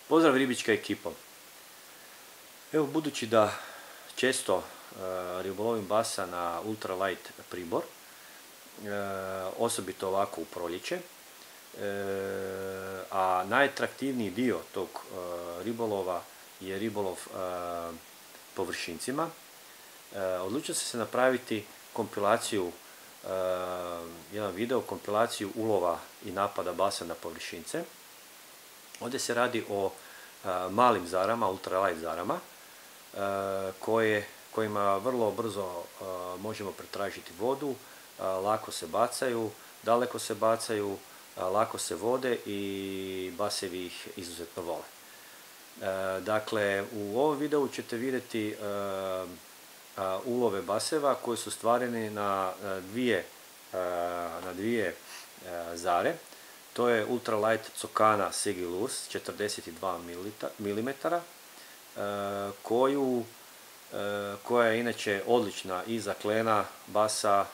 Pozdrav ribička ekipa. Evo, budući da često ribolovim basa na ultralight pribor, osobito ovako u proljeće, a najatraktivniji dio tog ribolova je ribolov površincima, odlučio sam se napraviti kompilaciju, jedan video kompilaciju ulova i napada basa na površince. Ovdje se radi o malim zarama, ultralight zarama, kojima vrlo brzo možemo pretražiti vodu, lako se bacaju, daleko se bacaju, lako se vode i basevi ih izuzetno vole. Dakle, u ovom videu ćete vidjeti ulove baseva koji su stvareni na dvije zare. To je ultralight Cokana Sigilus 42 mm, koja je inače odlična i za klena, basa,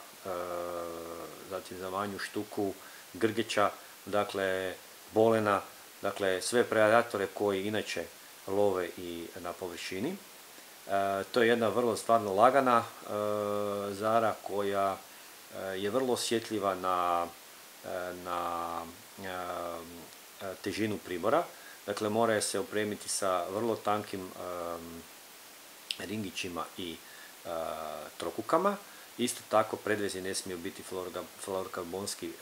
zatim za manju štuku, grgeća, dakle bolena, dakle sve predatore koji inače love i na površini. To je jedna vrlo stvarno lagana zara koja je vrlo osjetljiva na težinu pribora. Dakle, mora se opremiti sa vrlo tankim ringićima i trokukama. Isto tako predvezi ne smiju biti fluorokarbonski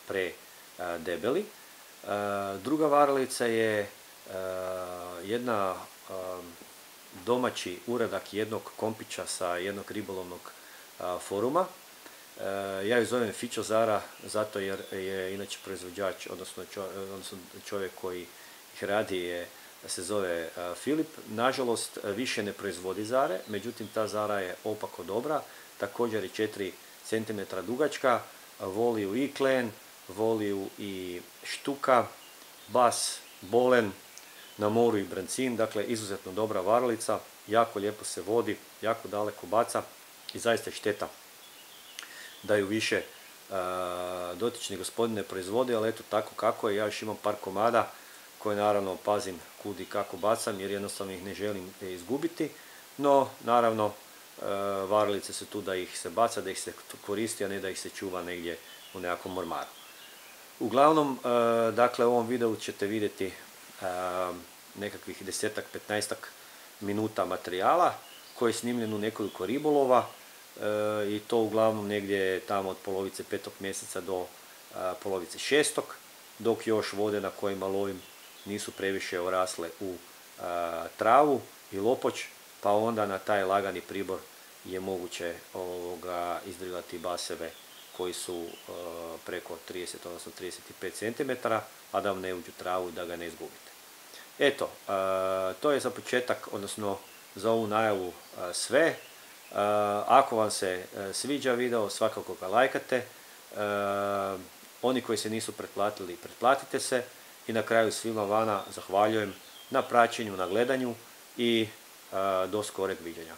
predebeli. Druga varalica je jedna domaći uradak jednog kompića sa jednog ribolovnog foruma. Ja ju zovem Fićo Zara zato jer je inače proizvođač, odnosno čovjek koji ih radi se zove Filip. Nažalost, više ne proizvodi zare, međutim ta zara je opako dobra, također je 4 cm dugačka, voli ju i klen, voli ju i štuka, bas, bolen, na moru i brancin, dakle izuzetno dobra varalica, jako lijepo se vodi, jako daleko baca i zaista je šteta da ju više dotični gospodin ne proizvodi, ali eto tako kako je. Ja još imam par komada koje naravno pazim kud i kako bacam jer jednostavno ih ne želim izgubiti, no naravno varalice su tu da ih se baca, da ih se koristi, a ne da ih se čuva negdje u nekakvom ormaru. Uglavnom, dakle u ovom videu ćete vidjeti nekakvih 10-15 minuta materijala koji je snimljen u nekoliko ribolova i to uglavnom negdje tamo od polovice 5. mjeseca do polovice 6. dok još vode na kojima lovim nisu previše orasle u travu i lopoč, pa onda na taj lagani pribor je moguće izdrilati baseve koji su preko 30, odnosno 35 cm, a da vam ne uđu travu i da ga ne izgubite. Eto, to je za početak, odnosno za ovu najavu sve. Ako vam se sviđa video, svakako ga lajkate. Oni koji se nisu pretplatili, pretplatite se. I na kraju svima vama zahvaljujem na praćenju, na gledanju i do skoreg viđenja.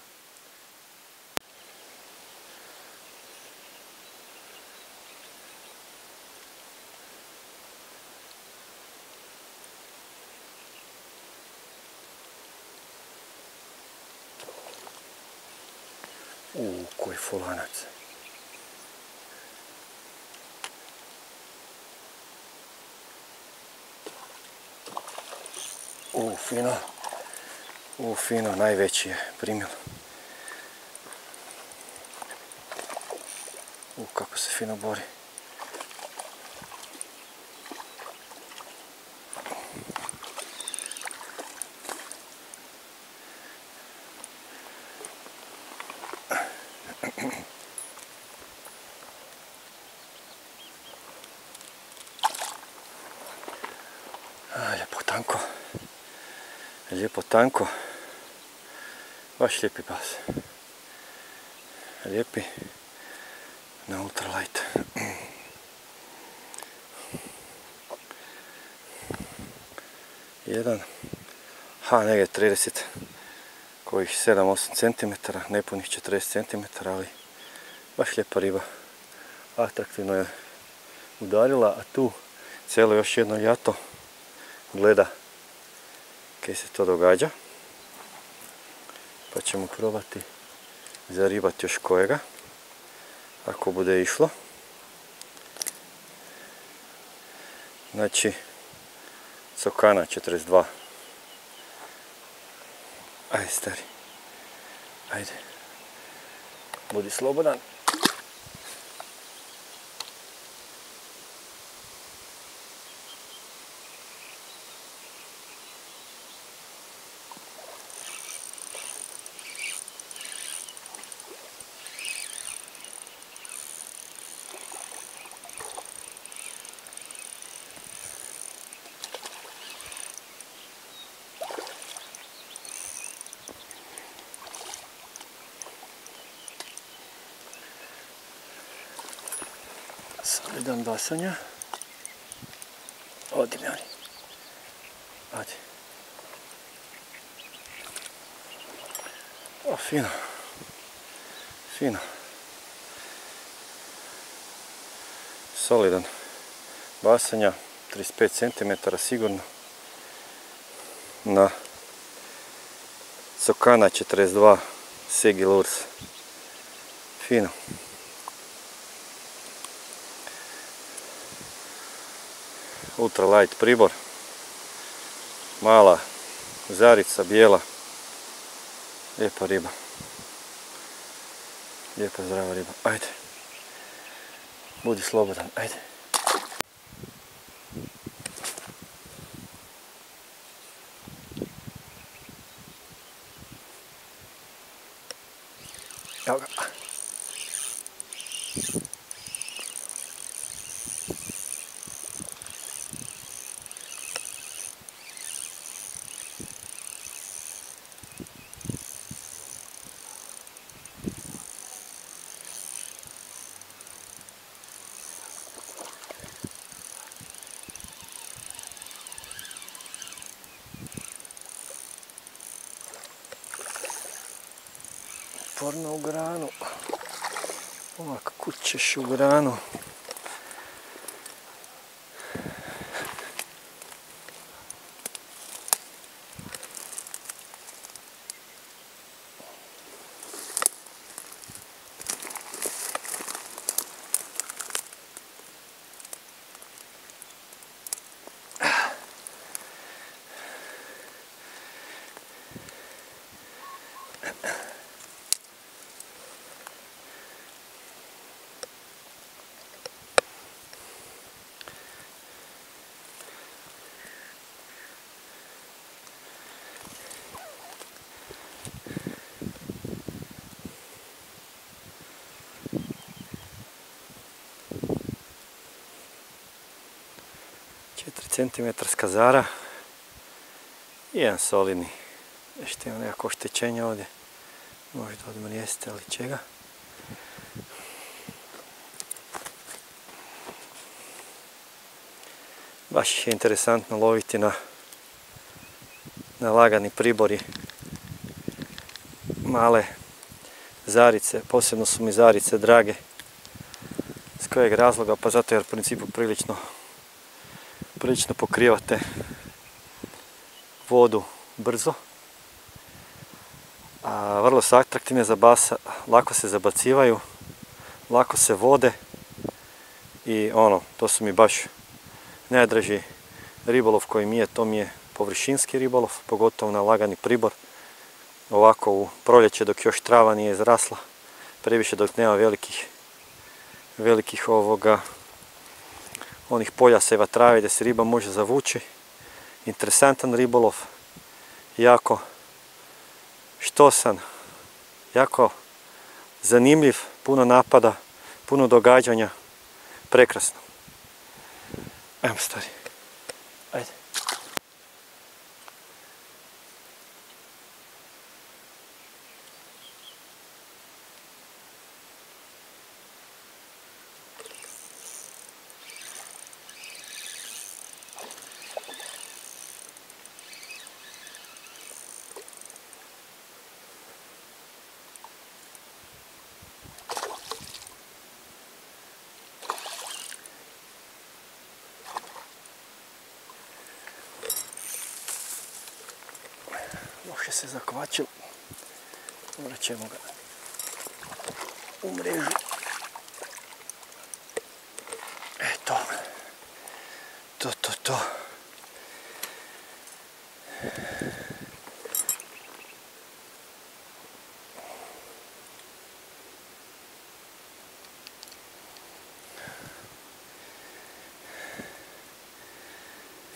Koji fulanac. Fino, najveći je primjer. Kako se fino bori. Lijepo tanko, baš lijepi bas, lijepi na ultralight. Jedan, negdje 30, kojih 7-8 cm, nepunih 40 cm, ali baš lijepa riba. Atraktivno je udarila, a tu cijelo još jedno jato gleda kaj se to događa. Pa ćemo probati zaribati još kojega, ako bude išlo. Znači, Sokana 42. Ajde, stari. Ajde. Budi slobodan. Solidan basanja. Odi mi oni. Odi. O, fino. Fino. Solidan basanja. 35 cm sigurno. Na Sokana 42 Segi Lures. Fino. Ultra light pribor, mala zarica, bijela, lijepa riba, lijepa zdrava riba, ajde, budi slobodan, ajde. Evo ga. Porno u granu. Ovako kućeš u granu. Centimetar skazara i jedan solidni. Nešto ima nekako oštećenja ovdje, možda od mrijeste ali čega. Baš je interesantno loviti na lagani pribori, male zarice, posebno su mi zarice drage. S kojeg razloga? Pa zato jer u principu prilično pokrivate vodu brzo, a vrlo su atraktivne za basa, lako se zabacivaju, lako se vode i to su mi baš najdraži ribolov koji mi je, to mi je površinski ribolov, pogotovo na lagani pribor, ovako u proljeće dok još trava nije izrasla, previše dok nema velikih onih poljaseva trave gdje se riba može zavući. Interesantan ribolov, jako štosan, jako zanimljiv, puno napada, puno događanja, prekrasno. Ajmo stari, ajde. se zakvačil. Morat ćemo ga u mrežu. Eto. To.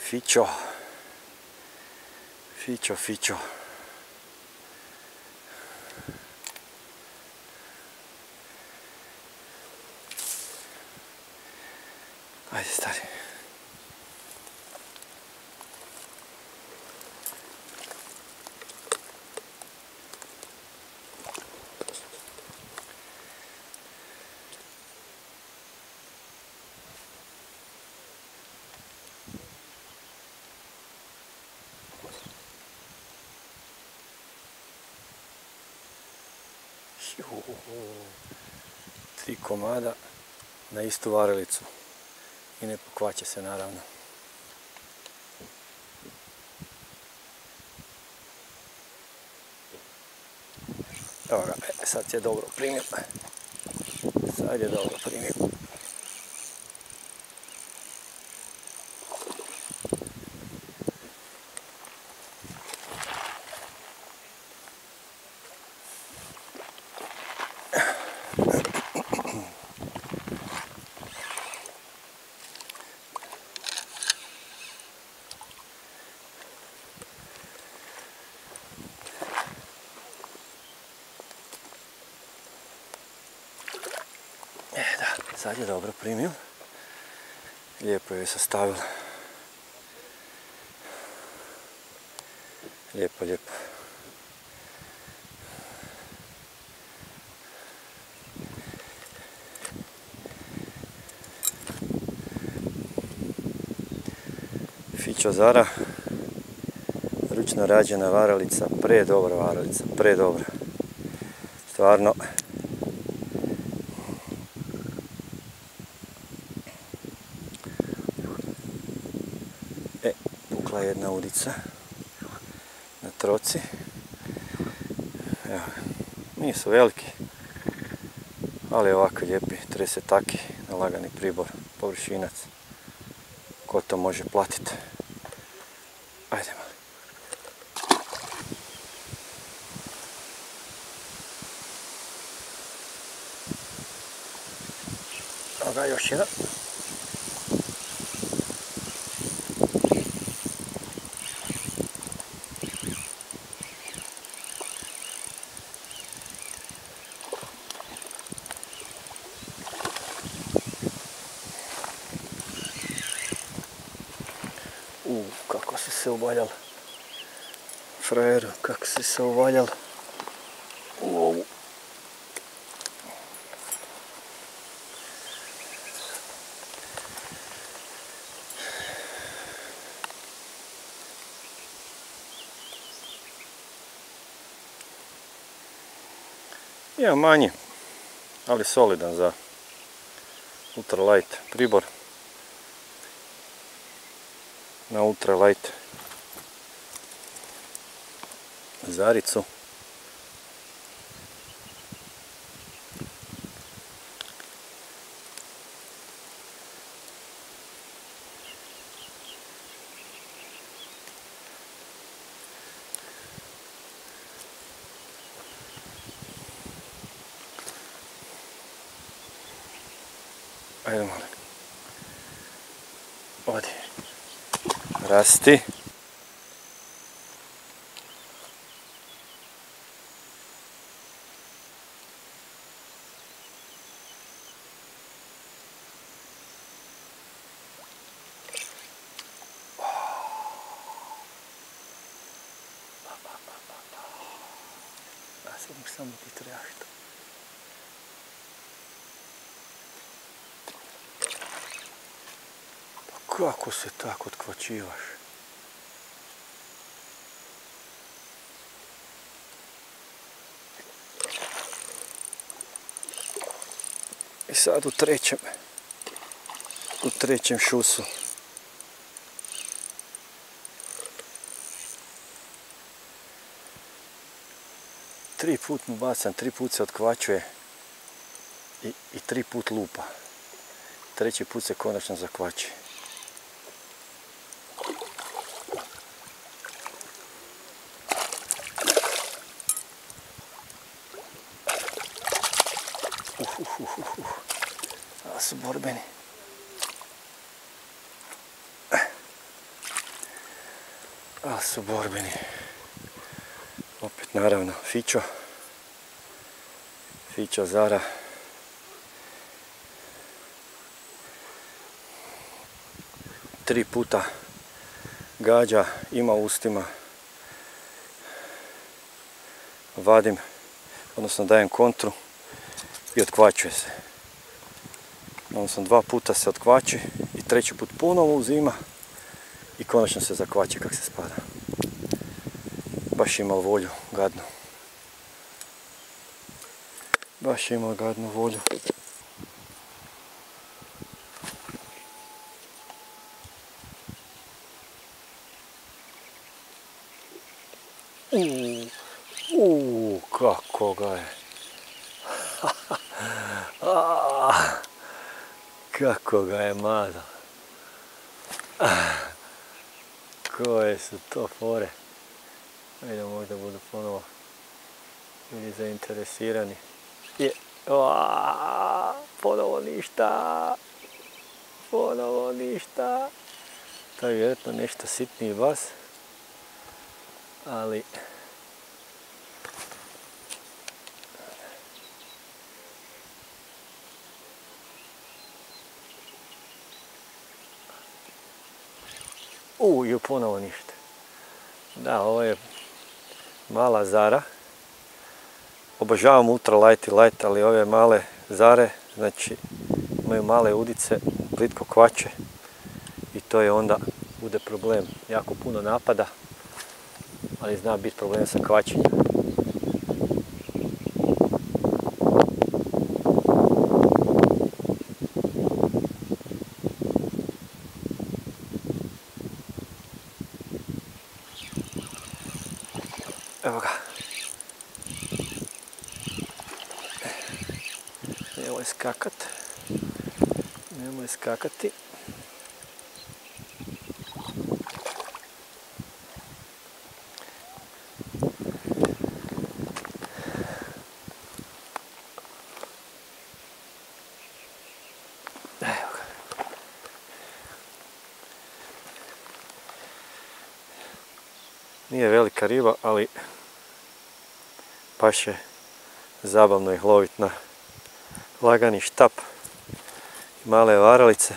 Fićo. Ajde, stari. Tri komada na istu varalicu i ne pokvaće se naravno. Evo ga, sad je dobro primio. Sad je dobro primio. Lijepo je sastavio. Lijepo. Fićo Zara. Ručno rađena varalica. Predobra varalica. Predobra. Stvarno. Pukla jedna udica na troci. Evo, nisu veliki, ali ovako lijepi, tresetaki na lagani pribor, površinac. Ko to može platiti? Ajde mali. Evo ga još jedan. Kako si se uvaljal. Frajeru, kako si se uvaljal u ovu. Ja manji, ali solidan za ultralight pribor. Na ultralight Zaricu. Ajde molim. Odi. Rasti. Sad mu samo ti trjahta. Pa kako se tako otkvačivaš? I sad u trećem šusu. 3 put mu bacam, 3 put se otkvačuje i 3 put lupa. 3. put se konačno zakvači. A su borbeni. A su borbeni. Opet naravno Fićo Zara. Tri puta gađa, ima u ustima. Vadim, odnosno dajem kontru i otkvačuje se. Odnosno 2 puta se otkvači i 3. put ponovo uzima i konačno se zakvači kak se spada. Baš imao volju, gadnu. Baš imao gadnu volju. Kako ga je. Kako ga je mazao. Koje su to fore. Ajde, možda budu ponovo ili zainteresirani. Ponovo ništa. Ponovo ništa. To je vjerojatno nešto sitniji bas. Ali i ponovo ništa. Da, ovo je mala Zara. Obožavam ultralight i light, ali ove male Zare, znači imaju male udice, plitko kvače i to je onda bude problem. Jako puno napada, ali zna biti problem sa kvačenjem. Evo ga. Nemoj skakat. Nemoj skakati. Evo ga. Nije velika riba, ali baš je zabavno ih loviti na lagani štap i male varalice.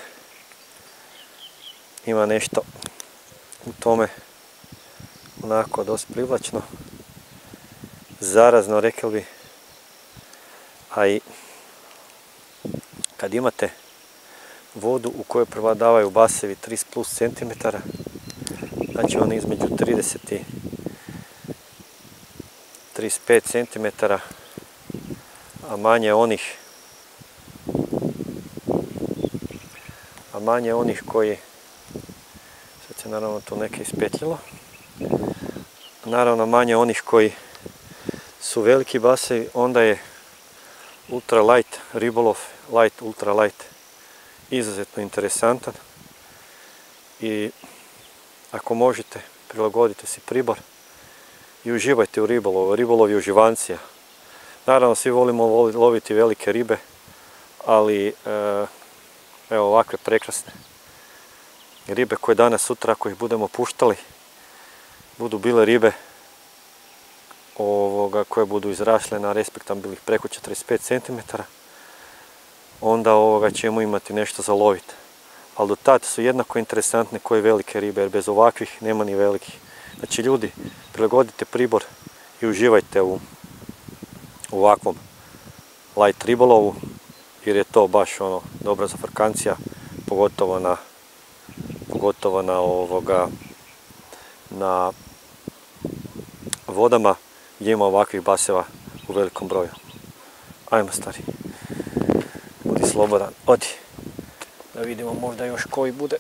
Ima nešto u tome onako dosta privlačno, zarazno rekao bi, a i kad imate vodu u kojoj prevladavaju basevi 30+ cm, znači oni između 30 i 35 cm, a manje onih koji, sad se naravno to neke ispetljilo, naravno manje onih koji su veliki basevi, onda je ultralight ribolov, ultralight izuzetno interesantan i ako možete prilagodite si pribor i uživajte u ribolovu. Ribolov je uživancija. Naravno svi volimo loviti velike ribe, ali evo ovakve prekrasne ribe koje danas sutra ako ih budemo puštali budu bile ribe koje budu izrašle na respektabilnih preko 45 cm, onda ćemo imati nešto za loviti. Ali do tad su jednako interesantne koje velike ribe, jer bez ovakvih nema ni velikih. Znači ljudi, prilagodite pribor i uživajte u ovakvom light ribolovu, jer je to baš dobra zafrkancija, pogotovo na vodama gdje ima ovakvih baseva u velikom broju. Ajmo stari, budi slobodan, odi, da vidimo možda još koji bude.